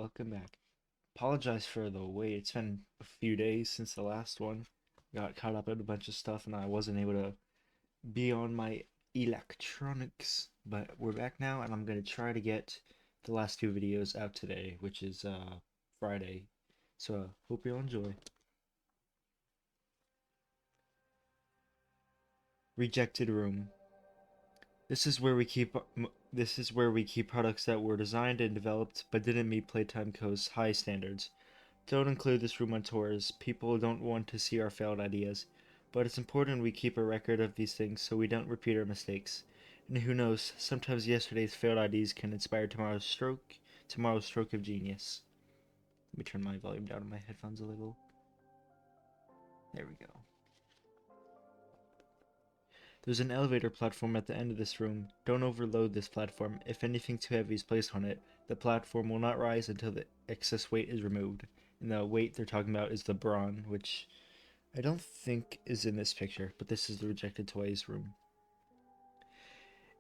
welcome back. Apologize for the wait. It's been a few days since the last one. Got caught up in a bunch of stuff and I wasn't able to be on my electronics. But we're back now and I'm gonna try to get the last two videos out today, which is Friday. So hope you'll enjoy. Rejected room. This is where we keep this is where we keep products that were designed and developed but didn't meet Playtime Co.'s high standards. Don't include this room on tours. People don't want to see our failed ideas. But it's important we keep a record of these things so we don't repeat our mistakes. And who knows, sometimes yesterday's failed ideas can inspire tomorrow's stroke of genius. Let me turn my volume down on my headphones a little. There we go. There's an elevator platform at the end of this room. Don't overload this platform. If anything too heavy is placed on it, the platform will not rise until the excess weight is removed. And the weight they're talking about is the brawn, which I don't think is in this picture, but this is the rejected toys room.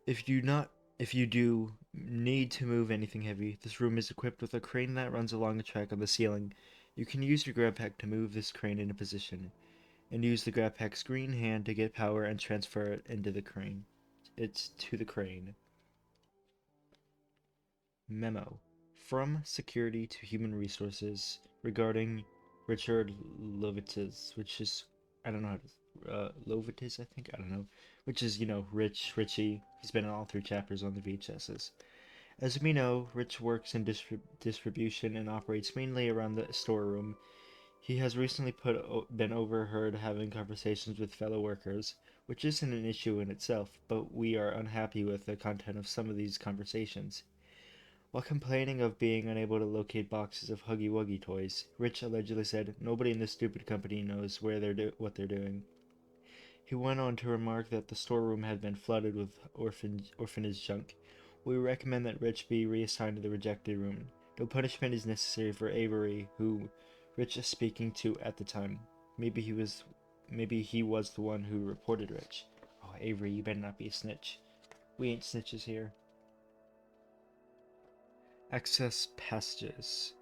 If you do need to move anything heavy, this room is equipped with a crane that runs along a track on the ceiling. You can use your grab pack to move this crane into position, and use the grab pack's green hand to get power and transfer it into the crane. It's to the crane. Memo. From Security to Human Resources regarding Richard Lovitis, which is, I don't know how to, Lovitis, I think? I don't know. Which is, Richie. He's been in all three chapters on the VHSs. As we know, Rich works in distribution and operates mainly around the storeroom. He has recently been overheard having conversations with fellow workers, which isn't an issue in itself, but we are unhappy with the content of some of these conversations. While complaining of being unable to locate boxes of Huggy Wuggy toys, Rich allegedly said, "Nobody in this stupid company knows what they're doing." He went on to remark that the storeroom had been flooded with orphanage junk. We recommend that Rich be reassigned to the rejected room. No punishment is necessary for Avery, who Rich is speaking to at the time. Maybe he was the one who reported Rich. Oh, Avery, you better not be a snitch. We ain't snitches here. Access passages.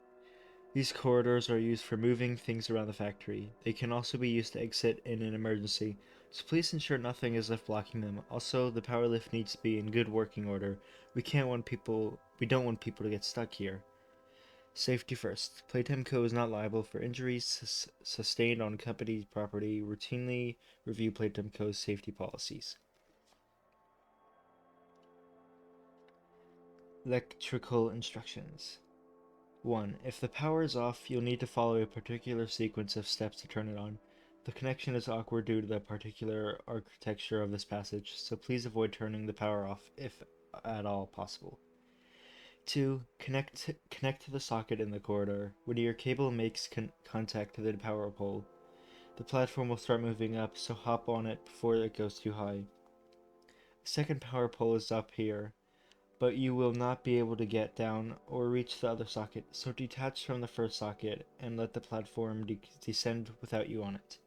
These corridors are used for moving things around the factory. They can also be used to exit in an emergency, so please ensure nothing is left blocking them. Also, the power lift needs to be in good working order. We don't want people to get stuck here. Safety first. Playtime Co. is not liable for injuries sustained on company property. Routinely review Playtime Co.'s safety policies. Electrical instructions. 1. If the power is off, you'll need to follow a particular sequence of steps to turn it on. The connection is awkward due to the particular architecture of this passage, so please avoid turning the power off if at all possible. 2. Connect to the socket in the corridor. When your cable makes contact to the power pole, the platform will start moving up, so hop on it before it goes too high. The second power pole is up here, but you will not be able to get down or reach the other socket, so detach from the first socket and let the platform descend without you on it.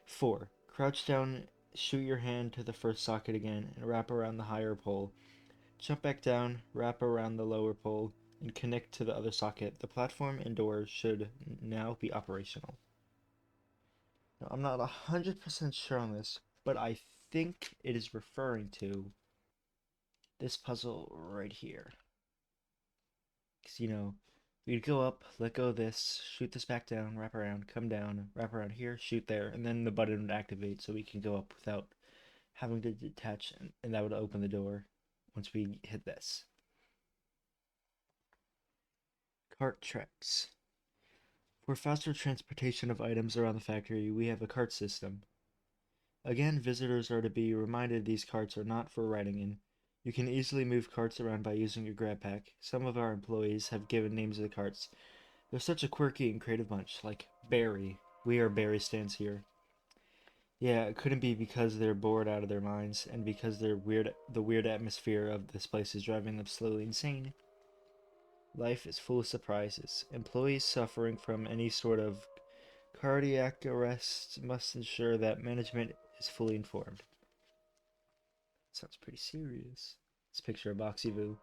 4. Crouch down, shoot your hand to the first socket again, and wrap around the higher pole. Jump back down, wrap around the lower pole, and connect to the other socket. The platform and doors should now be operational. Now, I'm not 100% sure on this, but I think it is referring to this puzzle right here. Because, we'd go up, let go of this, shoot this back down, wrap around, come down, wrap around here, shoot there, and then the button would activate so we can go up without having to detach, and that would open the door once we hit this. Cart tracks. For faster transportation of items around the factory, we have a cart system. Again, visitors are to be reminded these carts are not for riding in. You can easily move carts around by using your grab pack. Some of our employees have given names to the carts. They're such a quirky and creative bunch, like Barry. We are Barry stands here. Yeah, it couldn't be because they're bored out of their minds, and because the weird atmosphere of this place is driving them slowly insane. Life is full of surprises. Employees suffering from any sort of cardiac arrest must ensure that management is fully informed. Sounds pretty serious. Let's picture a Boxy Boo.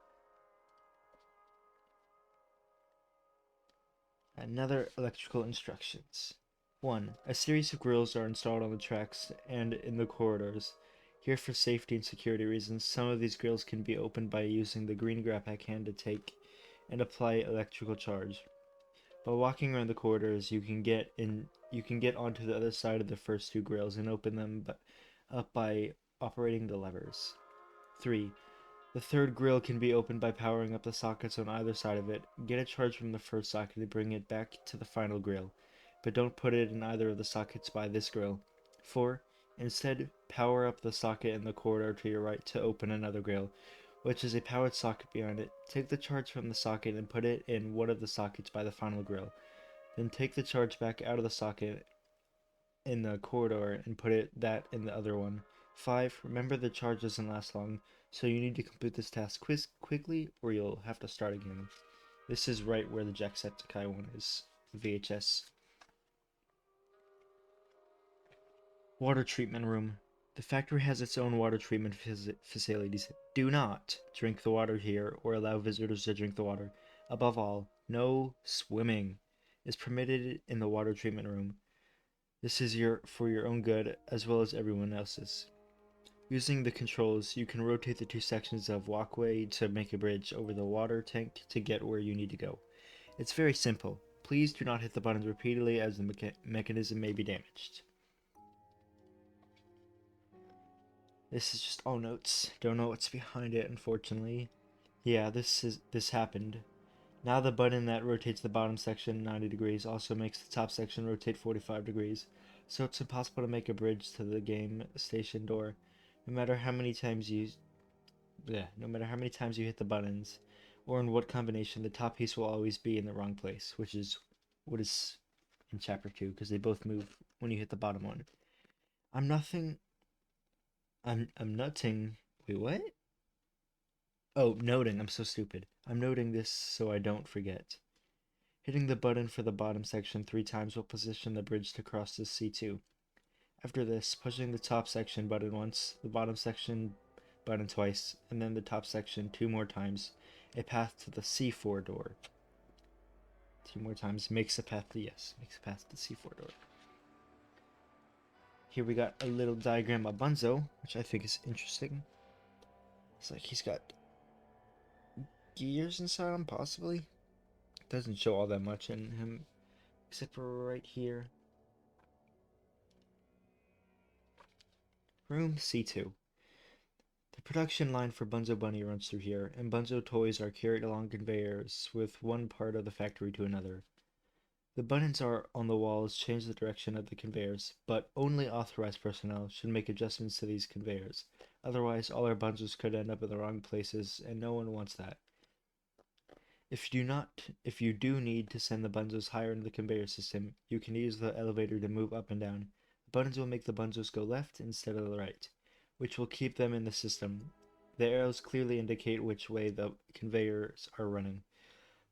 Another electrical instructions. 1. A series of grills are installed on the tracks and in the corridors. Here for safety and security reasons, some of these grills can be opened by using the green grappack hand to take and apply electrical charge. By walking around the corridors, you can get onto the other side of the first two grills and open them up by operating the levers. 3. The third grill can be opened by powering up the sockets on either side of it. Get a charge from the first socket and bring it back to the final grill, but don't put it in either of the sockets by this grill. 4. Instead, power up the socket in the corridor to your right to open another grill, which is a powered socket behind it. Take the charge from the socket and put it in one of the sockets by the final grill. Then take the charge back out of the socket in the corridor and put that in the other one. 5. Remember the charge doesn't last long, so you need to complete this task quickly or you'll have to start again. This is right where the Jacksepticeye one is. VHS. Water treatment room. The factory has its own water treatment facilities. Do not drink the water here or allow visitors to drink the water. Above all, no swimming is permitted in the water treatment room. This is for your own good as well as everyone else's. Using the controls, you can rotate the two sections of walkway to make a bridge over the water tank to get where you need to go. It's very simple. Please do not hit the buttons repeatedly as the mechanism may be damaged. This is just all notes. Don't know what's behind it, unfortunately. Yeah, this happened. Now the button that rotates the bottom section 90 degrees also makes the top section rotate 45 degrees, so it's impossible to make a bridge to the game station door. No matter how many times you hit the buttons, or in what combination, the top piece will always be in the wrong place, which is what is in chapter 2, because they both move when you hit the bottom one. I'm noting. Wait, what? Oh, noting. I'm so stupid. I'm noting this so I don't forget. Hitting the button for the bottom section 3 times will position the bridge to cross to C2. After this, pushing the top section button once, the bottom section button twice, and then the top section 2 more times, a path to the C4 door. 2 more times makes a path to the C4 door. Here we got a little diagram of Bunzo, which I think is interesting. It's like he's got gears inside him, possibly. Doesn't show all that much in him, except for right here. Room C2. The production line for Bunzo Bunny runs through here, and Bunzo toys are carried along conveyors with one part of the factory to another. The buttons on the walls change the direction of the conveyors, but only authorized personnel should make adjustments to these conveyors. Otherwise, all our Bunzos could end up in the wrong places, and no one wants that. If you do need to send the Bunzos higher in the conveyor system, you can use the elevator to move up and down. The buttons will make the Bunzos go left instead of the right, which will keep them in the system. The arrows clearly indicate which way the conveyors are running.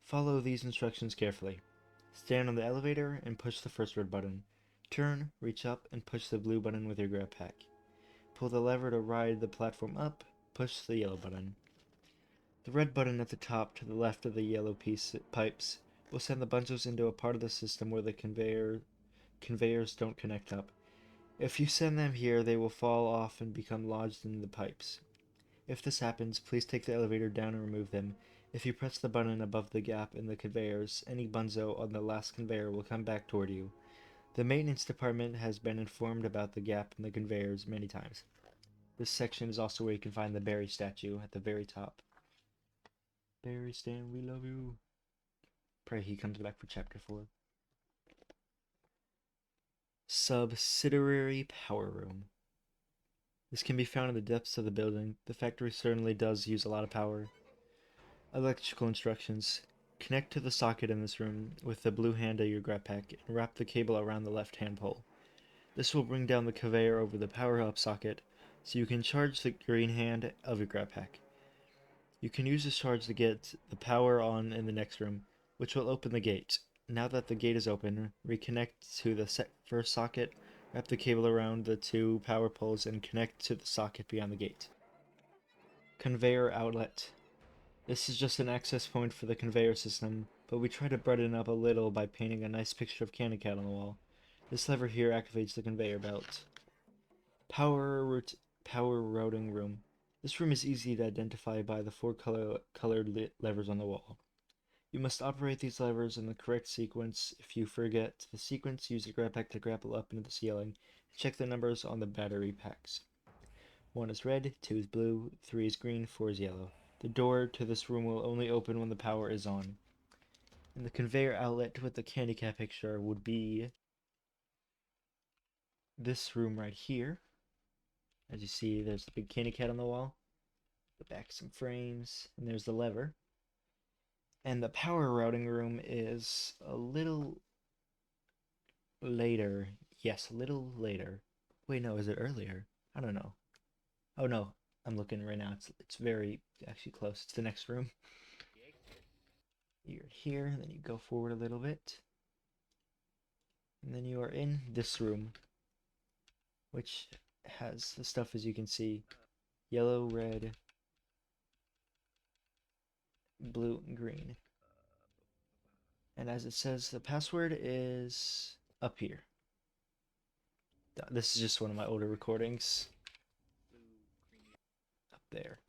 Follow these instructions carefully. Stand on the elevator and push the first red button. Turn, reach up, and push the blue button with your grab pack. Pull the lever to ride the platform up, push the yellow button. The red button at the top to the left of the yellow pipes will send the Bunzos into a part of the system where the conveyors don't connect up. If you send them here, they will fall off and become lodged in the pipes. If this happens, please take the elevator down and remove them. If you press the button above the gap in the conveyors, any Bunzo on the last conveyor will come back toward you. The maintenance department has been informed about the gap in the conveyors many times. This section is also where you can find the Barry statue at the very top. Barry Stan, we love you. Pray he comes back for chapter 4. Subsidiary power room. This can be found in the depths of the building. The factory certainly does use a lot of power. Electrical instructions. Connect to the socket in this room with the blue hand of your grab pack and wrap the cable around the left hand pole. This will bring down the conveyor over the power up socket so you can charge the green hand of your grab pack. You can use this charge to get the power on in the next room, which will open the gate. Now that the gate is open, reconnect to the first socket, wrap the cable around the 2 power poles, and connect to the socket beyond the gate. Conveyor outlet. This is just an access point for the conveyor system, but we try to brighten it up a little by painting a nice picture of Candy Cat on the wall. This lever here activates the conveyor belt. Power root Power routing room. This room is easy to identify by the four colored levers on the wall. You must operate these levers in the correct sequence. If you forget the sequence, use the grab pack to grapple up into the ceiling and check the numbers on the battery packs. 1 is red, 2 is blue, 3 is green, 4 is yellow. The door to this room will only open when the power is on. And the conveyor outlet with the candy cat picture would be this room right here. As you see, there's the big candy cat on the wall. The back some frames, and there's the lever. And the power routing room is a little later. Yes, a little later. Wait, no, is it earlier? I don't know. Oh no, I'm looking right now. It's very actually close. It's the next room. You're here, then you go forward a little bit, and then you are in this room, which has the stuff as you can see: yellow, red, blue, and green. And as it says, the password is up here. This is just one of my older recordings. Up there.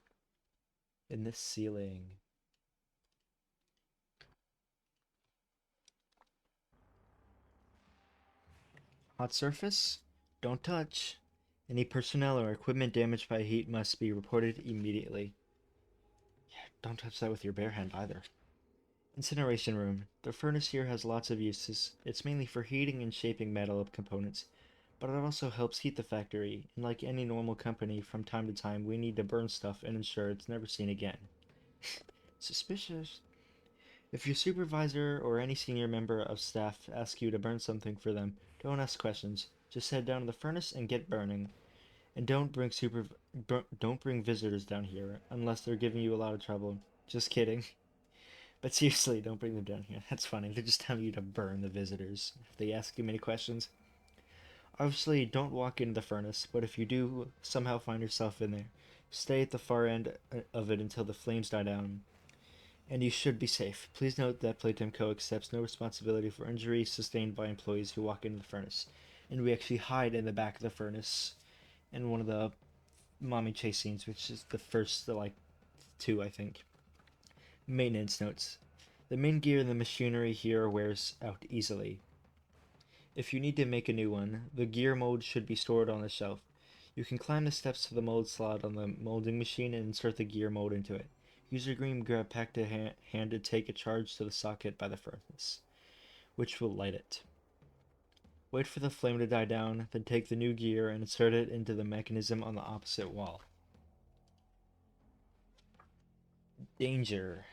In this ceiling. Hot surface? Don't touch. Any personnel or equipment damaged by heat must be reported immediately. Yeah, don't touch that with your bare hand either. Incineration room. The furnace here has lots of uses. It's mainly for heating and shaping metal components, but it also helps heat the factory, and like any normal company, from time to time we need to burn stuff and ensure it's never seen again. Suspicious. If your supervisor or any senior member of staff asks you to burn something for them, don't ask questions. Just head down to the furnace and get burning. And don't bring visitors down here unless they're giving you a lot of trouble. Just kidding. But seriously, don't bring them down here. That's funny. They're just telling you to burn the visitors if they ask you many questions. Obviously, don't walk into the furnace, but if you do somehow find yourself in there, stay at the far end of it until the flames die down, and you should be safe. Please note that Playtime Co. accepts no responsibility for injuries sustained by employees who walk into the furnace, and we actually hide in the back of the furnace in one of the mommy chase scenes, which is the first, like, two, I think. Maintenance notes. The main gear in the machinery here wears out easily. If you need to make a new one, the gear mold should be stored on the shelf. You can climb the steps to the mold slot on the molding machine and insert the gear mold into it. Use your green grab pack to hand to take a charge to the socket by the furnace, which will light it. Wait for the flame to die down, then take the new gear and insert it into the mechanism on the opposite wall. Danger.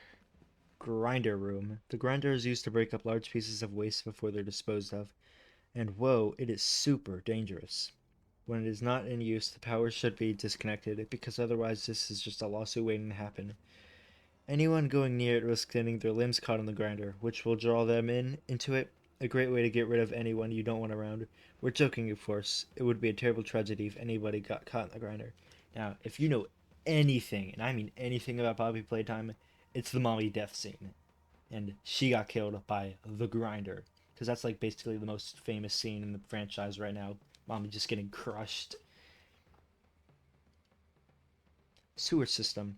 Grinder room. The grinder is used to break up large pieces of waste before they're disposed of. And whoa, it is super dangerous. When it is not in use, the power should be disconnected, because otherwise this is just a lawsuit waiting to happen. Anyone going near it risks getting their limbs caught in the grinder, which will draw them into it. A great way to get rid of anyone you don't want around. We're joking, of course. It would be a terrible tragedy if anybody got caught in the grinder. Now, if you know anything, and I mean anything about Poppy Playtime, it's the mommy death scene. And she got killed by the grinder. Because that's like basically the most famous scene in the franchise right now. Mommy just getting crushed. Sewer system.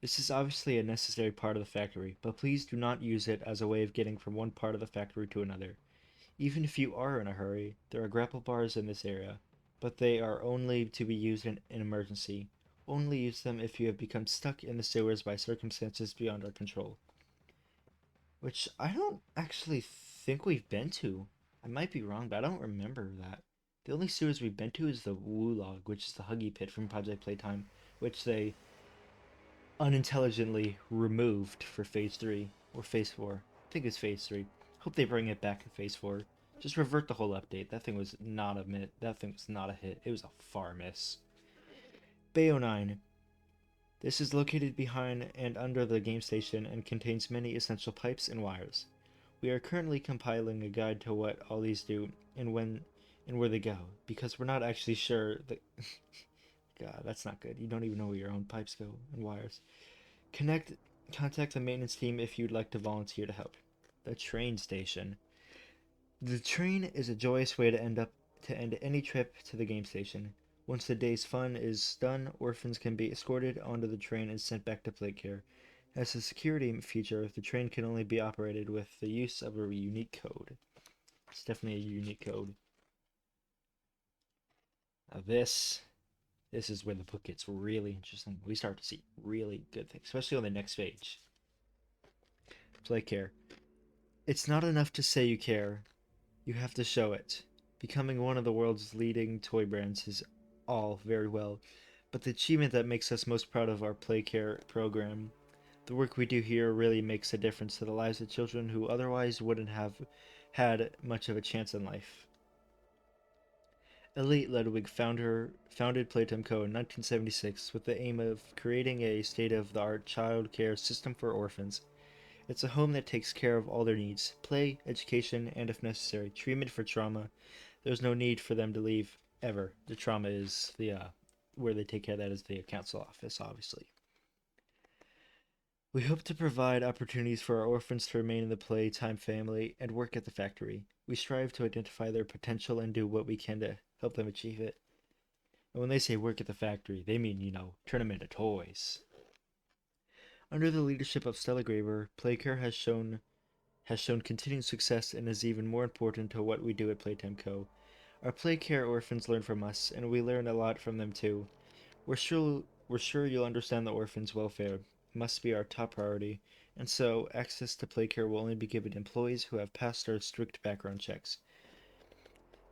This is obviously a necessary part of the factory, but please do not use it as a way of getting from one part of the factory to another. Even if you are in a hurry, there are grapple bars in this area, but they are only to be used in an emergency. Only use them if you have become stuck in the sewers by circumstances beyond our control. Which I don't actually think we've been to. I might be wrong, but I don't remember that. The only sewers we've been to is the Woolog, which is the Huggy Pit from Project Playtime, which they unintelligently removed for Phase 3 or Phase 4. I think it's Phase 3. Hope they bring it back in Phase 4. Just revert the whole update. That thing was not a hit. That thing was not a hit. It was a far miss. Bayo 9. This is located behind and under the game station and contains many essential pipes and wires. We are currently compiling a guide to what all these do and when and where they go, because we're not actually sure that God, that's not good. You don't even know where your own pipes go and wires. Connect Contact the maintenance team if you'd like to volunteer to help. The train station. The train is a joyous way to end any trip to the game station. Once the day's fun is done, orphans can be escorted onto the train and sent back to plate care. As a security feature, the train can only be operated with the use of a unique code. It's definitely a unique code. Now this is where the book gets really interesting. We start to see really good things, especially on the next page. Play care. It's not enough to say you care. You have to show it. Becoming one of the world's leading toy brands is all very well, but the achievement that makes us most proud of our Play Care program, the work we do here really makes a difference to the lives of children who otherwise wouldn't have had much of a chance in life. Elite Ludwig founded Playtime Co. in 1976 with the aim of creating a state-of-the-art child care system for orphans. It's a home that takes care of all their needs: play, education, and if necessary, treatment for trauma. There's no need for them to leave ever. The trauma is where they take care of that is the council office, obviously. We hope to provide opportunities for our orphans to remain in the Playtime family and work at the factory. We strive to identify their potential and do what we can to help them achieve it. And when they say work at the factory, they mean, turn them into toys. Under the leadership of Stella Graver, Playcare has shown continued success and is even more important to what we do at Playtime Co. Our Playcare orphans learn from us, and we learn a lot from them too. We're sure you'll understand the orphans' welfare must be our top priority, and so access to Playcare will only be given to employees who have passed our strict background checks.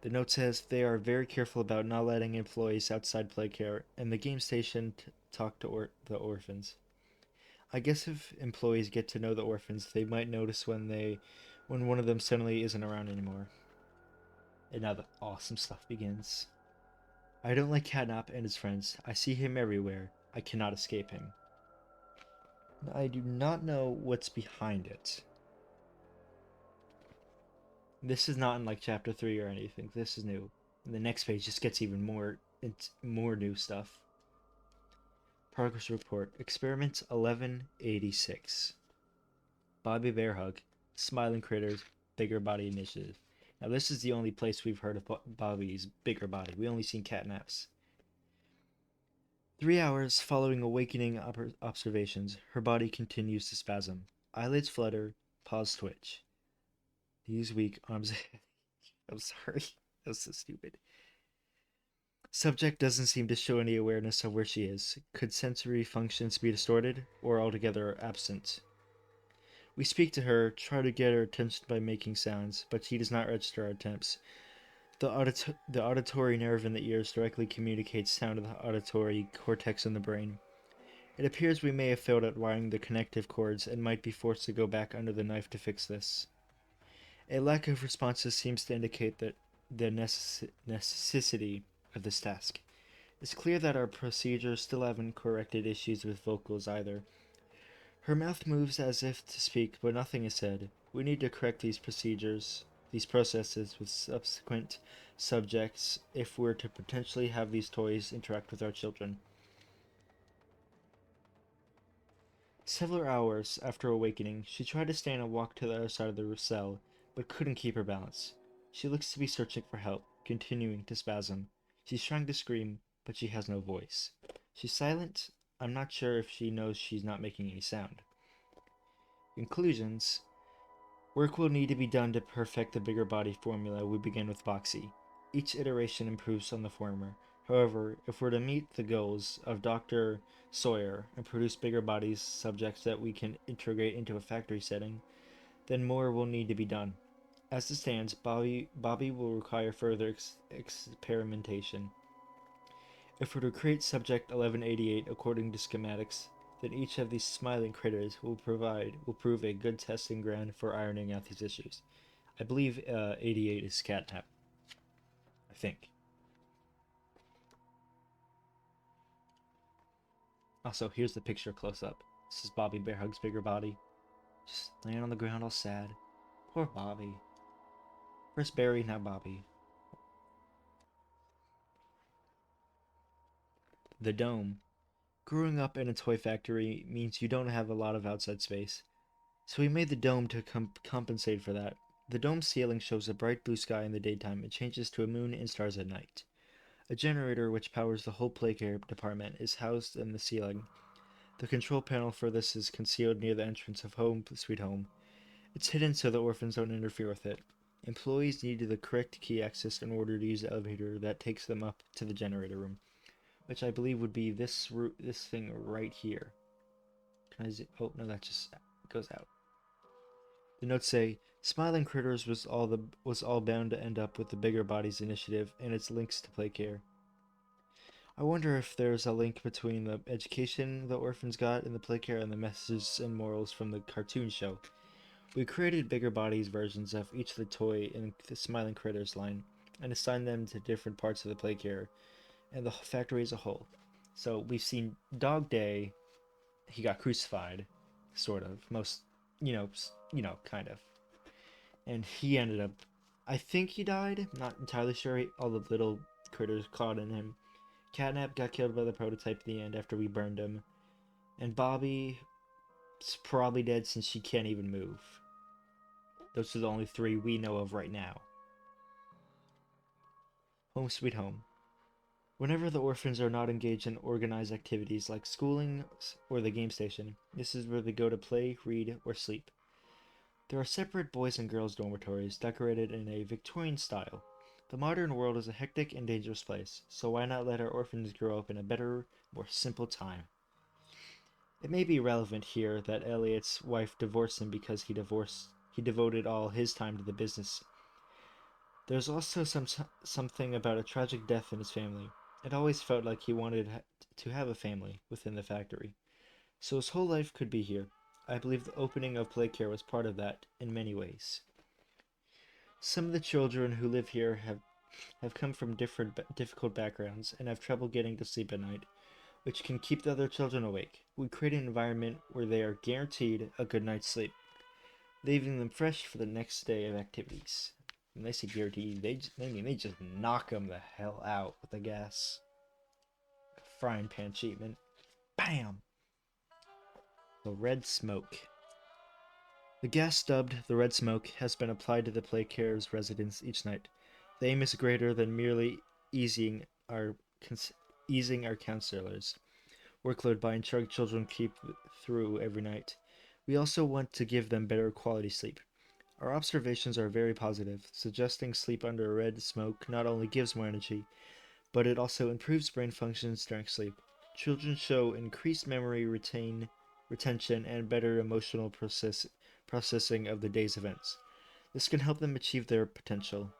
The note says they are very careful about not letting employees outside Playcare and the game station talk to the orphans. I guess if employees get to know the orphans, they might notice when one of them suddenly isn't around anymore. And now the awesome stuff begins. I don't like Catnap and his friends. I see him everywhere. I cannot escape him. I do not know what's behind it. This is not in like chapter 3 or anything. This is new. And the next page just gets even more new stuff. Progress report. Experiment 1186. Bobby Bear Hug. Smiling Critters. Bigger Body Initiative. Now this is the only place we've heard of Bobby's bigger body. We only seen Catnap's. 3 hours following awakening observations, her body continues to spasm. Eyelids flutter, paws twitch. These weak arms. I'm sorry. That was so stupid. Subject doesn't seem to show any awareness of where she is. Could sensory functions be distorted or altogether absent? We speak to her, try to get her attention by making sounds, but she does not register our attempts. The auditory nerve in the ears directly communicates sound to the auditory cortex in the brain. It appears we may have failed at wiring the connective cords and might be forced to go back under the knife to fix this. A lack of responses seems to indicate that the necessity of this task. It's clear that our procedures still haven't corrected issues with vocals either. Her mouth moves as if to speak, but nothing is said. We need to correct these processes with subsequent subjects if we're to potentially have these toys interact with our children. Several hours after awakening, she tried to stand and walk to the other side of the cell, but couldn't keep her balance. She looks to be searching for help, continuing to spasm. She's trying to scream, but she has no voice. She's silent. I'm not sure if she knows she's not making any sound. Conclusions. Work will need to be done to perfect the bigger body formula we begin with Boxy. Each iteration improves on the former. However, if we're to meet the goals of Dr. Sawyer and produce bigger bodies subjects that we can integrate into a factory setting, then more will need to be done. As it stands, Bobby will require further experimentation. If we're to create subject 1188 according to schematics, then each of these smiling critters will prove a good testing ground for ironing out these issues. I believe 88 is Catnap. I think. Also, here's the picture close up. This is Bobby Bear Hug's bigger body. Just laying on the ground all sad. Poor Bobby. First Barry, now Bobby. The Dome. Growing up in a toy factory means you don't have a lot of outside space, so we made the dome to compensate for that. The dome ceiling shows a bright blue sky in the daytime and changes to a moon and stars at night. A generator which powers the whole playcare department is housed in the ceiling. The control panel for this is concealed near the entrance of Home Sweet Home. It's hidden so the orphans don't interfere with it. Employees need the correct key access in order to use the elevator that takes them up to the generator room, which I believe would be this thing right here. Can I zoom? Oh no, that just goes out. The notes say, "Smiling Critters was all bound to end up with the Bigger Bodies initiative and its links to Playcare." I wonder if there's a link between the education the orphans got in the Playcare and the messages and morals from the cartoon show. We created Bigger Bodies versions of each of the toy in the Smiling Critters line and assigned them to different parts of the Playcare and the factory as a whole. So we've seen Dog Day. He got crucified, sort of. Kind of. And he ended up. I think he died. Not entirely sure. All the little critters caught in him. Catnap got killed by the prototype at the end after we burned him. And Bobby's probably dead since she can't even move. Those are the only three we know of right now. Home Sweet Home. Whenever the orphans are not engaged in organized activities like schooling or the game station, this is where they go to play, read, or sleep. There are separate boys and girls dormitories decorated in a Victorian style. The modern world is a hectic and dangerous place, so why not let our orphans grow up in a better, more simple time? It may be relevant here that Elliot's wife divorced him because he devoted all his time to the business. There's also something about a tragic death in his family. It always felt like he wanted to have a family within the factory, so his whole life could be here. I believe the opening of Playcare was part of that in many ways. Some of the children who live here have come from difficult backgrounds and have trouble getting to sleep at night, which can keep the other children awake. We create an environment where they are guaranteed a good night's sleep, leaving them fresh for the next day of activities. When they say guaranteed, they mean they just knock them the hell out with the gas. Like a frying pan treatment. Bam! The red smoke. The gas dubbed the red smoke has been applied to the Playcare's residents each night. The aim is greater than merely easing our counselors' workload by ensuring children keep through every night. We also want to give them better quality sleep. Our observations are very positive, suggesting sleep under red smoke not only gives more energy, but it also improves brain functions during sleep. Children show increased memory retention and better emotional processing of the day's events. This can help them achieve their potential.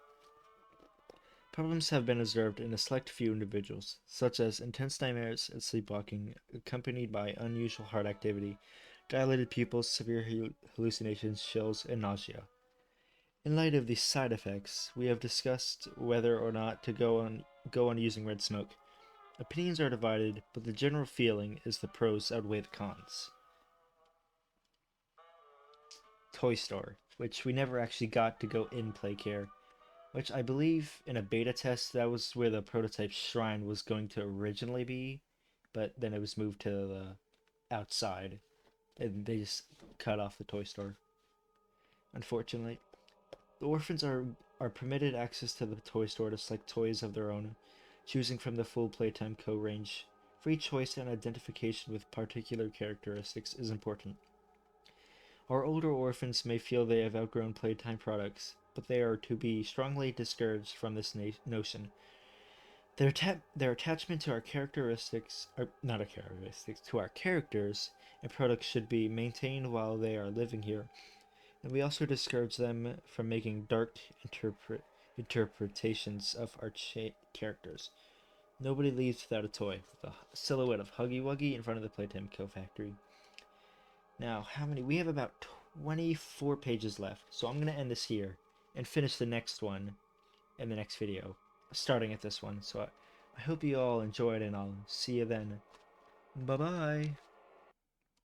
Problems have been observed in a select few individuals, such as intense nightmares and sleepwalking, accompanied by unusual heart activity, dilated pupils, severe hallucinations, chills, and nausea. In light of these side effects, we have discussed whether or not to go on using red smoke. Opinions are divided, but the general feeling is the pros outweigh the cons. Toy Store, which we never actually got to go in Playcare, which I believe in a beta test that was where the prototype shrine was going to originally be, but then it was moved to the outside, and they just cut off the Toy Store. Unfortunately, the orphans are permitted access to the toy store to select toys of their own, choosing from the full Playtime Co range. Free choice and identification with particular characteristics is important. Our older orphans may feel they have outgrown Playtime products, but they are to be strongly discouraged from this notion. Their attachment to our characteristics, or not our characteristics, to our characters and products should be maintained while they are living here, and we also discourage them from making dark interpretations of our characters. Nobody leaves without a toy, with a silhouette of Huggy Wuggy in front of the Playtime Co. factory. Now, how many? We have about 24 pages left, so I'm going to end this here and finish the next one in the next video, starting at this one. So I hope you all enjoyed, and I'll see you then. Bye-bye!